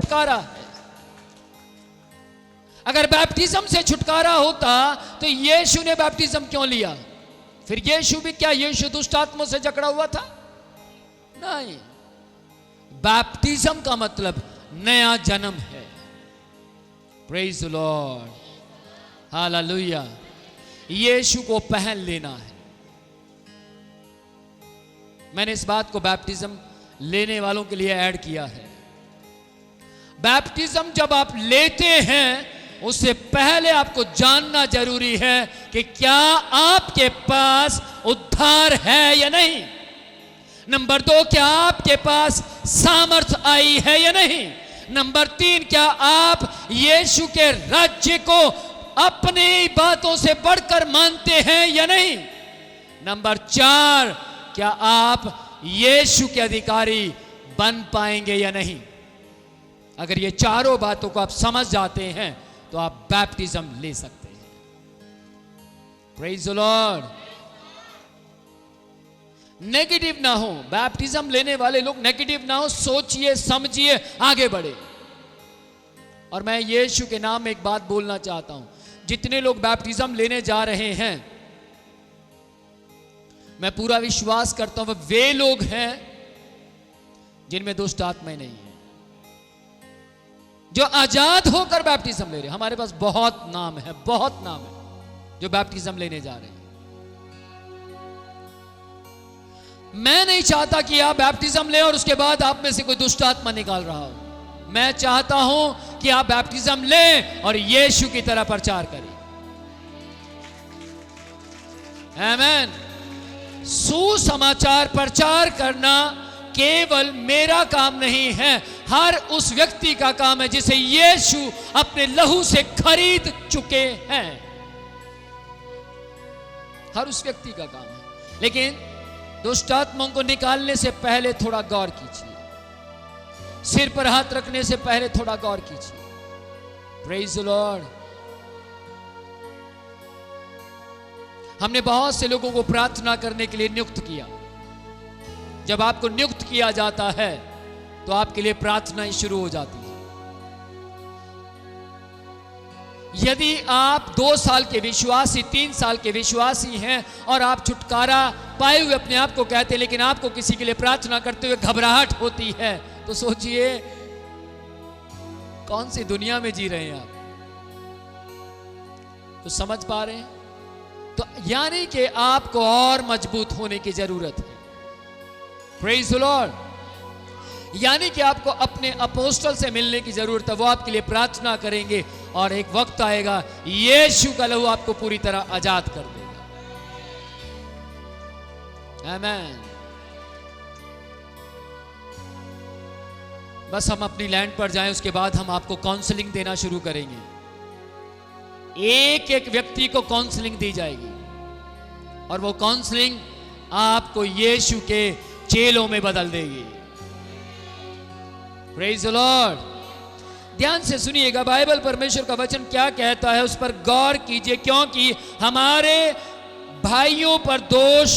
छुटकारा है। अगर बैप्टिज्म से छुटकारा होता तो यीशु ने बैप्टिज्म क्यों लिया? फिर यीशु भी क्या यीशु दुष्ट आत्माओं से जकड़ा हुआ था? नहीं। बैप्टिज्म का मतलब नया जन्म है। Praise the Lord, hallelujah. यीशु को पहन लेना है। मैंने इस बात को बैप्टिज्म लेने वालों के लिए ऐड किया है। बैप्टिज्म जब आप लेते हैं उससे पहले आपको जानना जरूरी है कि क्या आपके पास उद्धार है या नहीं। नंबर 2, क्या आपके पास सामर्थ आई है या नहीं। नंबर 3, क्या आप यीशु के राज्य को अपनी बातों से बढ़कर मानते हैं या नहीं। नंबर 4, क्या आप यीशु के अधिकारी बन पाएंगे या नहीं। अगर ये चारों बातों को आप समझ जाते हैं तो आप बैप्टिज्म ले सकते हैं। Praise the Lord. नेगेटिव ना हो, बैप्टिज्म लेने वाले लोग नेगेटिव ना हो, सोचिए समझिए आगे बढ़े। और मैं यीशु के नाम में एक बात बोलना चाहता हूं, जितने लोग बैप्टिज्म लेने जा रहे हैं, मैं पूरा विश्वास करता हूं वे लोग हैं जिनमें दुष्ट आत्माएं नहीं है, जो आजाद होकर बैप्टिज्म ले रहे हैं। हमारे पास बहुत नाम है, बहुत नाम है जो बैप्टिज्म लेने जा रहे हैं। मैं नहीं चाहता कि आप बैप्टिज्म लें और उसके बाद आप में से कोई दुष्ट आत्मा निकाल रहा हो। मैं चाहता हूं कि आप बैप्टिज्म लें और यीशु की तरह प्रचार करें। आमीन। सुसमाचार प्रचार करना केवल मेरा काम नहीं है, हर उस व्यक्ति का काम है जिसे यीशु अपने लहू से खरीद चुके हैं। हर उस व्यक्ति का काम है। लेकिन दुष्ट आत्माओं को निकालने से पहले थोड़ा गौर कीजिए, सिर पर हाथ रखने से पहले थोड़ा गौर कीजिए। Praise the Lord. हमने बहुत से लोगों को प्रार्थना करने के लिए नियुक्त किया। जब आपको नियुक्त किया जाता है तो आपके लिए प्रार्थनाएं शुरू हो जाती है। यदि आप 2 साल के विश्वासी, 3 साल के विश्वासी हैं और आप छुटकारा पाए हुए अपने आप को कहते हैं, लेकिन आपको किसी के लिए प्रार्थना करते हुए घबराहट होती है, तो सोचिए कौन सी दुनिया में जी रहे हैं आप। तो समझ पा रहे हैं? तो यानी कि आपको और मजबूत होने की जरूरत है। Praise the Lord. यानी कि आपको अपने अपोस्टल से मिलने की जरूरत है। वो आपके लिए प्रार्थना करेंगे और एक वक्त आएगा यीशु का लहू आपको पूरी तरह आजाद कर देगा। आमीन। बस हम अपनी लैंड पर जाएं, उसके बाद हम आपको काउंसलिंग देना शुरू करेंगे। एक एक व्यक्ति को काउंसलिंग दी जाएगी और वो काउंसलिंग आपको यीशु के चेलों में बदल देगी। Praise the Lord. ध्यान से सुनिएगा, बाइबल परमेश्वर का वचन क्या कहता है उस पर गौर कीजिए, क्योंकि हमारे भाइयों पर दोष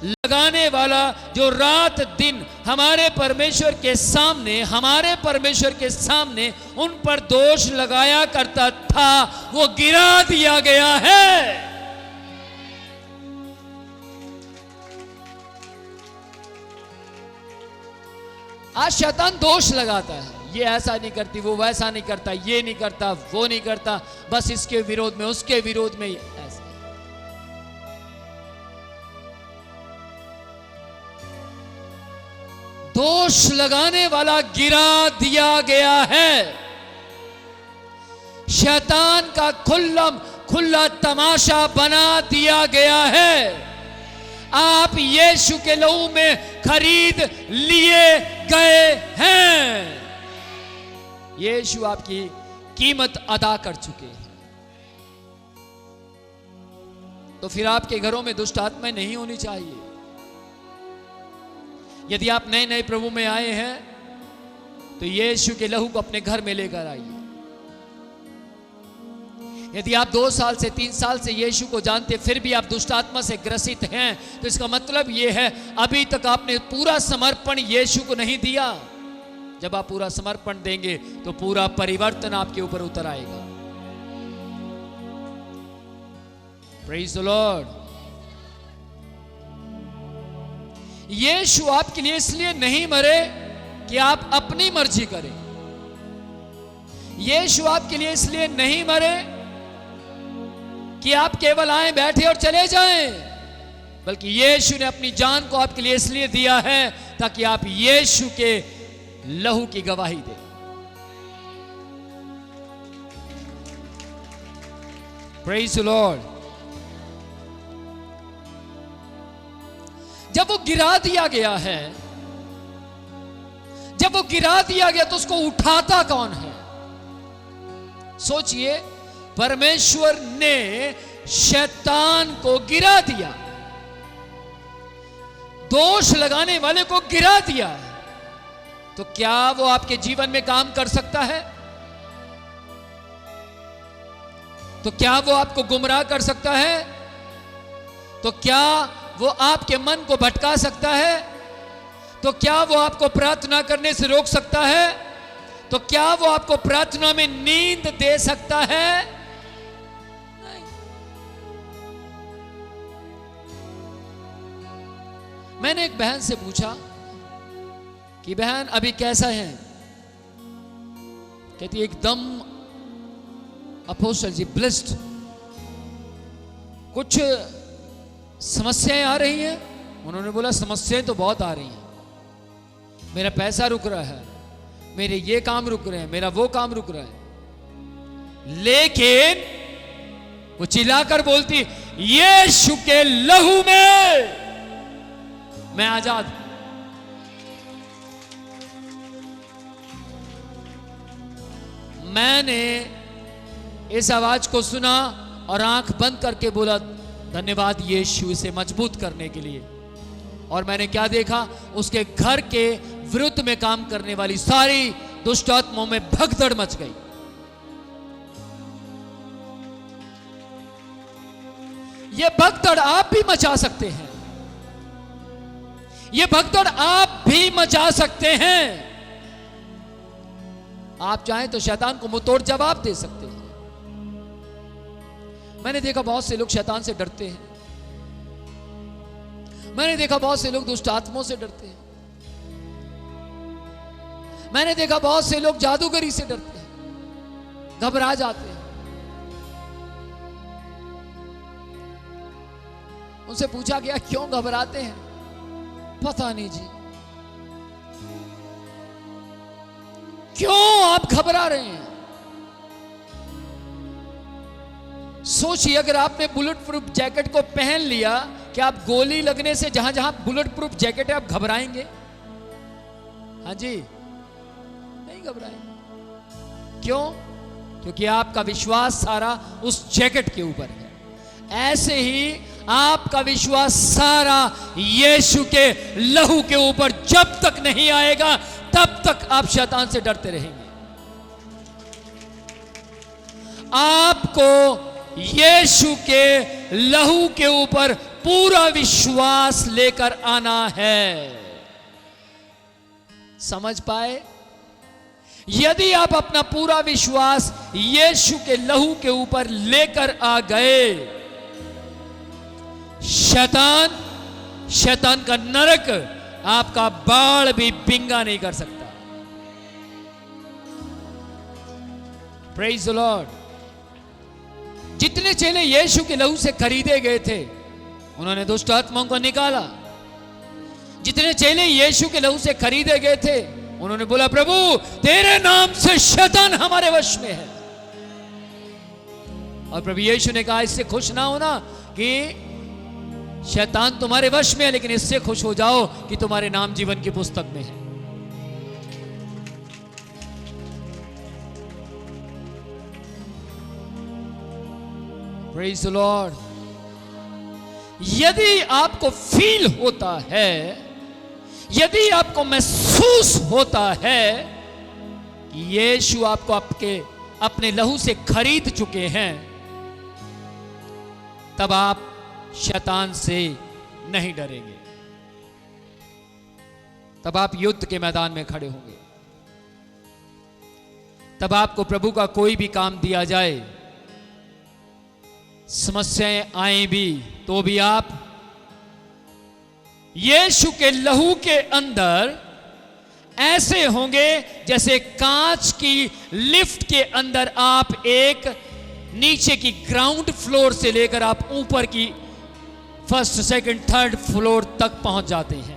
लगाने वाला जो रात दिन हमारे परमेश्वर के सामने उन पर दोष लगाया करता था, वो गिरा दिया गया है। आज शैतान दोष लगाता है, ये ऐसा नहीं करती, वो वैसा नहीं करता, ये नहीं करता, वो नहीं करता, बस इसके विरोध में, उसके विरोध में ऐसा। दोष लगाने वाला गिरा दिया गया है। शैतान का खुला तमाशा बना दिया गया है। आप यीशु के लहू में खरीद लिए गए हैं। यीशु आपकी कीमत अदा कर चुके हैं। तो फिर आपके घरों में दुष्ट आत्माएं नहीं होनी चाहिए। यदि आप नए नए प्रभु में आए हैं तो यीशु के लहू को अपने घर में लेकर आइए। यदि आप 2 साल से 3 साल से यीशु को जानते फिर भी आप दुष्ट आत्मा से ग्रसित हैं, तो इसका मतलब यह है अभी तक आपने पूरा समर्पण यीशु को नहीं दिया। जब आप पूरा समर्पण देंगे तो पूरा परिवर्तन आपके ऊपर उतर आएगा। Praise the Lord. यीशु आपके लिए इसलिए नहीं मरे कि आप अपनी मर्जी करें। यीशु आपके लिए इसलिए नहीं मरे कि आप केवल आए बैठे और चले जाएं, बल्कि यीशु ने अपनी जान को आपके लिए इसलिए दिया है ताकि आप यीशु के लहू की गवाही दें। Praise the Lord. जब वो गिरा दिया गया है, जब वो गिरा दिया गया तो उसको उठाता कौन है? सोचिए, परमेश्वर ने शैतान को गिरा दिया, दोष लगाने वाले को गिरा दिया, तो क्या वो आपके जीवन में काम कर सकता है? तो क्या वो आपको गुमराह कर सकता है? तो क्या वो आपके मन को भटका सकता है? तो क्या वो आपको प्रार्थना करने से रोक सकता है? तो क्या वो आपको प्रार्थना में नींद दे सकता है? नहीं। मैंने एक बहन से पूछा कि बहन अभी कैसा है? कहती एकदम अपोस्टल जी ब्लेस्ड। कुछ समस्याएं आ रही हैं? उन्होंने बोला समस्याएं तो बहुत आ रही हैं, मेरा पैसा रुक रहा है, मेरे ये काम रुक रहे हैं, मेरा वो काम रुक रहा है। लेकिन वो चिल्लाकर बोलती, यीशु के लहू में मैं आजाद हूं। मैंने इस आवाज को सुना और आंख बंद करके बोला, धन्यवाद यीशु इसे मजबूत करने के लिए। और मैंने क्या देखा? उसके घर के विरुद्ध में काम करने वाली सारी दुष्ट आत्माओं में भगदड़ मच गई। ये भगदड़ आप भी मचा सकते हैं, ये भगदड़ आप भी मचा सकते हैं। आप चाहें तो शैतान को मुंहतोड़ जवाब दे सकते हैं। मैंने देखा बहुत से लोग शैतान से डरते हैं, मैंने देखा बहुत से लोग दुष्ट आत्माओं से डरते हैं, मैंने देखा बहुत से लोग जादूगरी से डरते हैं, घबरा जाते हैं। उनसे पूछा गया क्यों घबराते हैं? पता नहीं जी, क्यों आप घबरा रहे हैं? सोचिए, अगर आपने बुलेट प्रूफ जैकेट को पहन लिया, क्या आप गोली लगने से जहां जहां बुलेट प्रूफ जैकेट है आप घबराएंगे? हाँ जी, नहीं घबराएंगे। क्यों? क्योंकि आपका विश्वास सारा उस जैकेट के ऊपर है। ऐसे ही आपका विश्वास सारा यीशु के लहू के ऊपर जब तक नहीं आएगा तब तक आप शैतान से डरते रहेंगे। आपको यीशु के लहू के ऊपर पूरा विश्वास लेकर आना है। समझ पाए? यदि आप अपना पूरा विश्वास यीशु के लहू के ऊपर लेकर आ गए, शैतान का नरक आपका बाल भी बिंगा नहीं कर सकता। Praise the Lord. जितने चेले यीशु के लहू से खरीदे गए थे, उन्होंने दुष्ट आत्माओं को निकाला। जितने चेले यीशु के लहू से खरीदे गए थे, उन्होंने बोला, प्रभु तेरे नाम से शैतान हमारे वश में है। और प्रभु यीशु ने कहा, इससे खुश ना होना कि शैतान तुम्हारे वश में है, लेकिन इससे खुश हो जाओ कि तुम्हारे नाम जीवन की पुस्तक में है। Praise the Lord. यदि आपको फील होता है, यदि आपको महसूस होता है कि यीशु आपको अपने लहू से खरीद चुके हैं, तब आप शैतान से नहीं डरेंगे, तब आप युद्ध के मैदान में खड़े होंगे। तब आपको प्रभु का कोई भी काम दिया जाए, समस्याएं आए भी, तो भी आप यीशु के लहू के अंदर ऐसे होंगे जैसे कांच की लिफ्ट के अंदर आप एक नीचे की ग्राउंड फ्लोर से लेकर आप ऊपर की फर्स्ट, सेकंड, थर्ड फ्लोर तक पहुंच जाते हैं।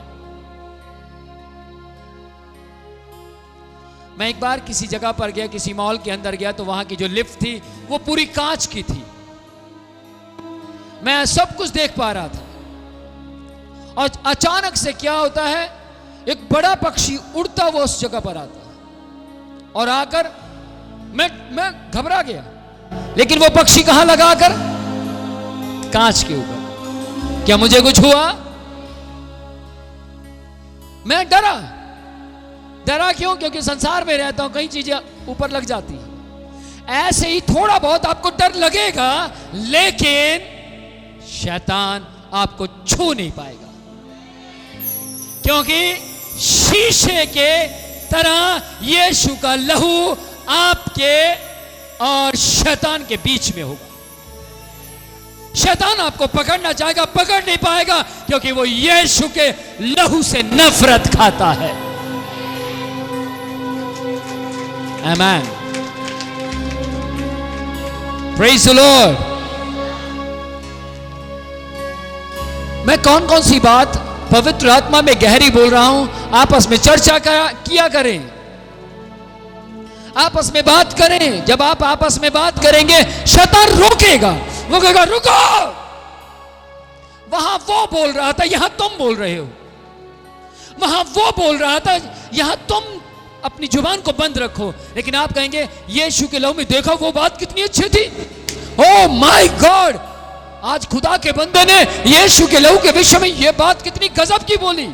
मैं एक बार किसी जगह पर गया, किसी मॉल के अंदर गया, तो वहां की जो लिफ्ट थी वो पूरी कांच की थी। मैं सब कुछ देख पा रहा था और अचानक से क्या होता है, एक बड़ा पक्षी उड़ता हुआ उस जगह पर आता और आकर मैं घबरा गया, लेकिन वो पक्षी कहां लगा आकर? कांच के ऊपर। क्या मुझे कुछ हुआ? मैं डरा क्यों? क्योंकि संसार में रहता हूं, कई चीजें ऊपर लग जाती हैं। ऐसे ही थोड़ा बहुत आपको डर लगेगा, लेकिन शैतान आपको छू नहीं पाएगा, क्योंकि शीशे के तरह यीशु का लहू आपके और शैतान के बीच में होगा। शैतान आपको पकड़ना चाहेगा, पकड़ नहीं पाएगा, क्योंकि वो यीशु के लहू से नफरत खाता है। आमेन। Praise the Lord. मैं कौन कौन सी बात पवित्र आत्मा में गहरी बोल रहा हूं, आपस में चर्चा किया करें, आपस में बात करें। जब आप आपस में बात करेंगे, शैतान रोकेगा, वो कहेगा रुको, वहां वो बोल रहा था, यहां तुम बोल रहे हो। वहां वो बोल रहा था, यहां तुम अपनी जुबान को बंद रखो। लेकिन आप कहेंगे यीशु के लहू में देखो वो बात कितनी अच्छी थी, ओ माय गॉड, आज खुदा के बंदे ने यीशु के लहू के विषय में ये बात कितनी गजब की बोली।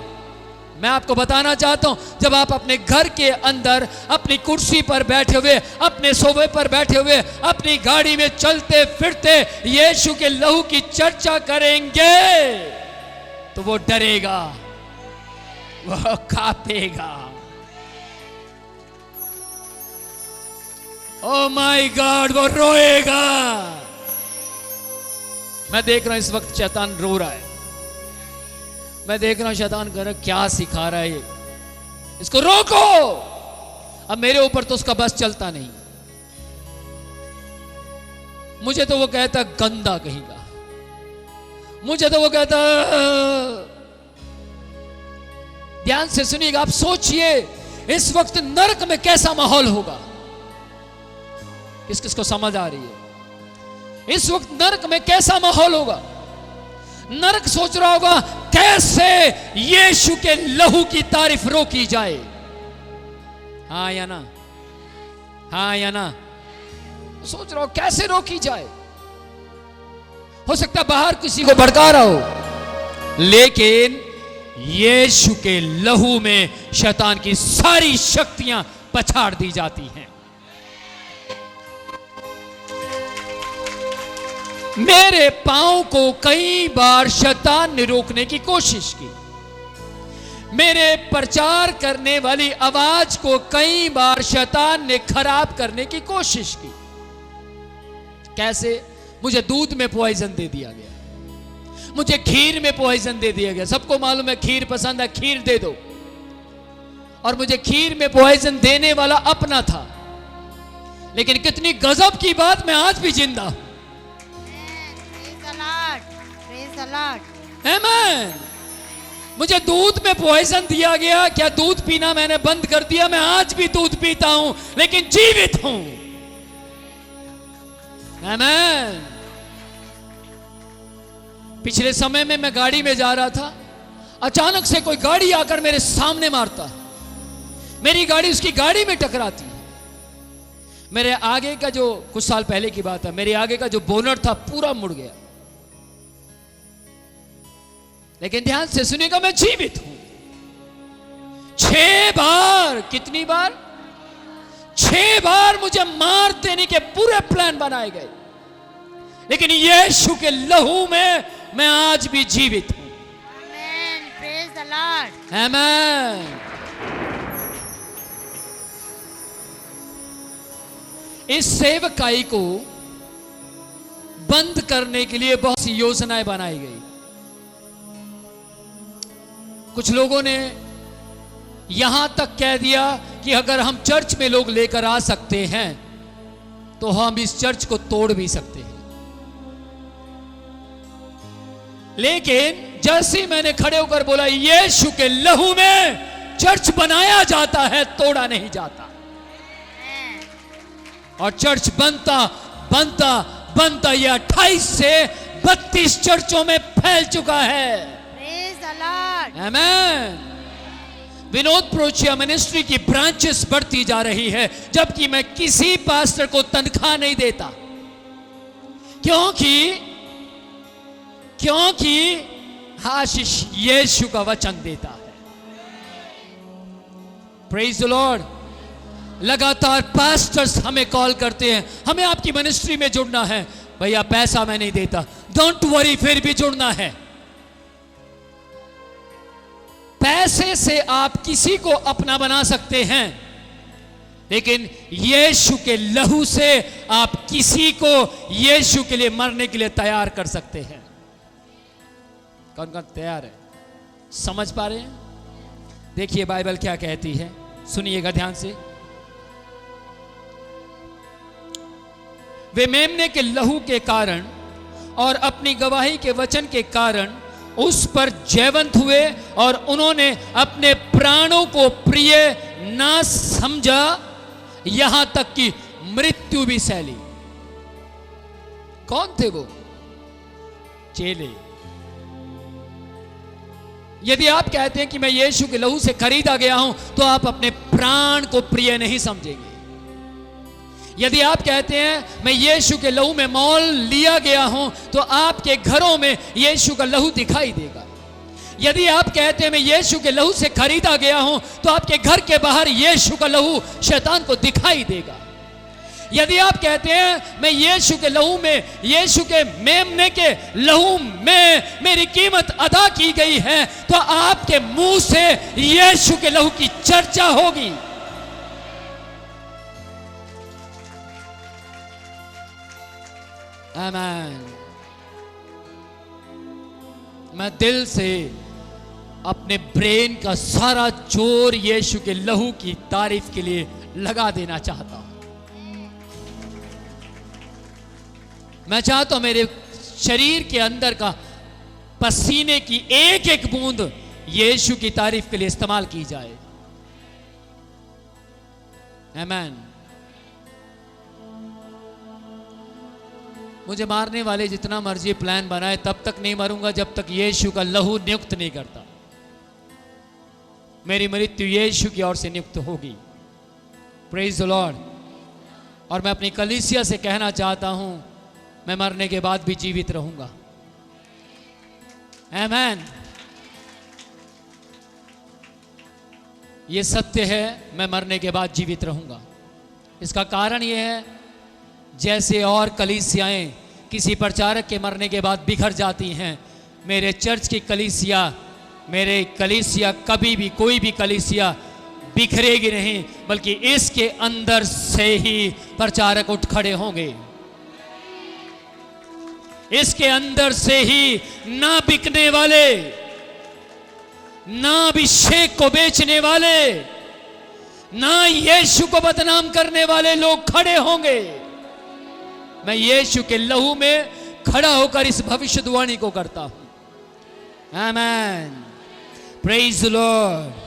मैं आपको बताना चाहता हूं, जब आप अपने घर के अंदर अपनी कुर्सी पर बैठे हुए, अपने सोफे पर बैठे हुए, अपनी गाड़ी में चलते फिरते यीशु के लहू की चर्चा करेंगे, तो वो डरेगा, वो कांपेगा। ओ माय गॉड, वो रोएगा। मैं देख रहा हूं इस वक्त शैतान रो रहा है। मैं देख रहा हूं शैतान कह रहा है क्या सिखा रहा है ये, इसको रोको। अब मेरे ऊपर तो उसका बस चलता नहीं, मुझे तो वो कहता गंदा कहेगा, मुझे तो वो कहता। ध्यान से सुनिएगा, आप सोचिए इस वक्त नरक में कैसा माहौल होगा। किस किस को समझ आ रही है? इस वक्त नरक में कैसा माहौल होगा? नरक सोच रहा होगा कैसे यीशु के लहू की तारीफ रोकी जाए। हाँ या ना? हाँ या ना? सोच रहा हो कैसे रोकी जाए। हो सकता है बाहर किसी को भड़का रहा हो, लेकिन यीशु के लहू में शैतान की सारी शक्तियां पछाड़ दी जाती हैं। मेरे पांव को कई बार शैतान ने रोकने की कोशिश की, मेरे प्रचार करने वाली आवाज को कई बार शैतान ने खराब करने की कोशिश की। कैसे? मुझे दूध में पॉइजन दे दिया गया, मुझे खीर में पॉइजन दे दिया गया। सबको मालूम है खीर पसंद है, खीर दे दो। और मुझे खीर में पॉइजन देने वाला अपना था, लेकिन कितनी गजब की बात, मैं आज भी जिंदा हूं। आमेन। मुझे दूध में पॉइजन दिया गया, क्या दूध पीना मैंने बंद कर दिया? मैं आज भी दूध पीता हूं, लेकिन जीवित हूं। आमेन। पिछले समय में मैं गाड़ी में जा रहा था, अचानक से कोई गाड़ी आकर मेरे सामने मारता, मेरी गाड़ी उसकी गाड़ी में टकराती। मेरे आगे का जो, कुछ साल पहले की बात है, मेरे आगे का जो बोनट था पूरा मुड़ गया। लेकिन ध्यान से सुनिएगा, मैं जीवित हूं। 6 बार, कितनी बार? 6 बार मुझे मार देने के पूरे प्लान बनाए गए, लेकिन यीशु के लहू में मैं आज भी जीवित हूं। Amen. Praise the Lord. Amen. इस सेवकाई को बंद करने के लिए बहुत सी योजनाएं बनाई गई। कुछ लोगों ने यहां तक कह दिया कि अगर हम चर्च में लोग लेकर आ सकते हैं तो हम इस चर्च को तोड़ भी सकते हैं। लेकिन जैसे ही मैंने खड़े होकर बोला यीशु के लहू में चर्च बनाया जाता है, तोड़ा नहीं जाता। और चर्च बनता बनता बनता ये 28 से 32 चर्चों में फैल चुका है। Praise the Lord. Amen. Vinod Prochia ministry की ब्रांचेस बढ़ती जा रही है, जबकि मैं किसी पास्टर को तनख्वाह नहीं देता, क्योंकि आशीष यीशु का वचन देता है। Praise the Lord. लगातार पास्टर्स हमें कॉल करते हैं, हमें आपकी मिनिस्ट्री में जुड़ना है। भैया पैसा मैं नहीं देता, डोंट वरी, फिर भी जुड़ना है। पैसे से आप किसी को अपना बना सकते हैं, लेकिन यीशु के लहू से आप किसी को यीशु के लिए मरने के लिए तैयार कर सकते हैं। कौन कौन तैयार है? समझ पा रहे हैं? देखिए बाइबल क्या कहती है, सुनिएगा ध्यान से। वे मेमने के लहू के कारण और अपनी गवाही के वचन के कारण उस पर जयवंत हुए और उन्होंने अपने प्राणों को प्रिय ना समझा, यहां तक कि मृत्यु भी सह ली। कौन थे वो? चेले। यदि आप कहते हैं कि मैं यीशु के लहू से खरीदा गया हूं, तो आप अपने प्राण को प्रिय नहीं समझेंगे। यदि आप कहते हैं मैं यीशु के लहू में मोल लिया गया हूं, तो आपके घरों में यीशु का लहू दिखाई देगा। यदि आप कहते हैं मैं यीशु के लहू से खरीदा गया हूं, तो आपके घर के बाहर यीशु का लहू शैतान को दिखाई देगा। यदि आप कहते हैं मैं यीशु के लहू में, यीशु के मेमने के लहू में मेरी कीमत अदा की गई है, तो आपके मुंह से यीशु के लहू की चर्चा होगी। आमीन। मैं दिल से अपने ब्रेन का सारा जोर यीशु के लहू की तारीफ के लिए लगा देना चाहता हूं। मैं चाहता हूं मेरे शरीर के अंदर का पसीने की एक एक बूंद यीशु की तारीफ के लिए इस्तेमाल की जाए। आमीन। मुझे मारने वाले जितना मर्जी प्लान बनाए, तब तक नहीं मरूंगा जब तक यीशु का लहू नियुक्त नहीं करता। मेरी मृत्यु यीशु की ओर से नियुक्त होगी। Praise the Lord. और मैं अपनी कलीसिया से कहना चाहता हूं, मैं मरने के बाद भी जीवित रहूंगा। आमीन। यह सत्य है, मैं मरने के बाद जीवित रहूंगा। इसका कारण यह है, जैसे और कलीसियाएं किसी प्रचारक के मरने के बाद बिखर जाती हैं, मेरे चर्च की कलीसिया, मेरे कलीसिया कभी भी, कोई भी कलीसिया बिखरेगी नहीं, बल्कि इसके अंदर से ही प्रचारक उठ खड़े होंगे। इसके अंदर से ही ना बिकने वाले, ना अभिषेक को बेचने वाले, ना यीशु को बदनाम करने वाले लोग खड़े होंगे। मैं यीशु के लहू में खड़ा होकर इस भविष्यवाणी को करता हूं। आमीन। Praise the Lord.